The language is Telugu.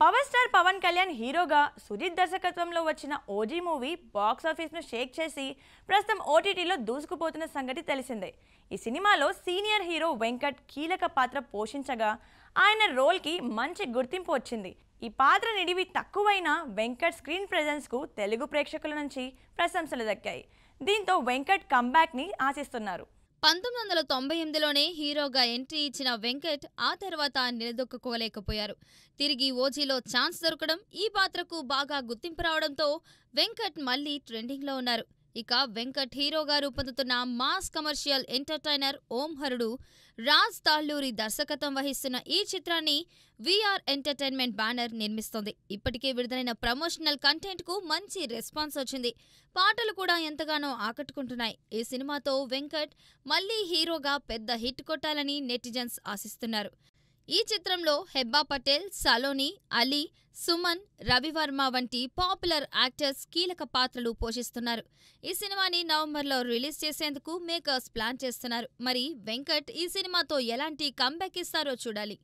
పవర్ స్టార్ పవన్ కళ్యాణ్ హీరోగా సుజిత్ దర్శకత్వంలో వచ్చిన ఓజీ మూవీ బాక్స్ ఆఫీస్ను షేక్ చేసి ప్రస్తుతం ఓటీటీలో దూసుకుపోతున్న సంగతి తెలిసిందే. ఈ సినిమాలో సీనియర్ హీరో వెంకట్ కీలక పాత్ర పోషించగా ఆయన రోల్కి మంచి గుర్తింపు వచ్చింది. ఈ పాత్ర నిడివి తక్కువైన వెంకట్ స్క్రీన్ ప్రెజెన్స్కు తెలుగు ప్రేక్షకుల నుంచి ప్రశంసలు దక్కాయి. దీంతో వెంకట్ కంబ్యాక్ని ఆశిస్తున్నారు. 1998లోనే హీరోగా ఎంట్రీ ఇచ్చిన వెంకట్ ఆ తర్వాత నిలదొక్కుకోలేకపోయారు. తిరిగి ఓజీలో ఛాన్స్ దొరకడం, ఈ పాత్రకు బాగా గుర్తింపు రావడంతో వెంకట్ మళ్లీ ట్రెండింగ్లో ఉన్నారు. ఇక వెంకట్ హీరోగా రూపొందుతున్న మాస్ కమర్షియల్ ఎంటర్టైనర్ ఓం హరుడు రాజ్ తాళ్ళూరి దర్శకత్వం వహిస్తున్న ఈ చిత్రాన్ని వీఆర్ ఎంటర్టైన్మెంట్ బ్యానర్ నిర్మిస్తోంది. ఇప్పటికే విడుదలైన ప్రమోషనల్ కంటెంట్ కు మంచి రెస్పాన్స్ వచ్చింది. పాటలు కూడా ఎంతగానో ఆకట్టుకుంటున్నాయి. ఈ సినిమాతో వెంకట్ మళ్లీ హీరోగా పెద్ద హిట్ కొట్టాలని నెటిజన్స్ ఆశిస్తున్నారు. ఈ చిత్రంలో హెబ్బా పటేల్, సలోని, అలీ, సుమన్, రవివర్మ వంటి పాపులర్ యాక్టర్స్ కీలక పాత్రలు పోషిస్తున్నారు. ఈ సినిమాని నవంబర్లో రిలీజ్ చేసేందుకు మేకర్స్ ప్లాన్ చేస్తున్నారు. మరి వెంకట్ ఈ సినిమాతో ఎలాంటి కంబ్యాక్ ఇస్తారో చూడాలి.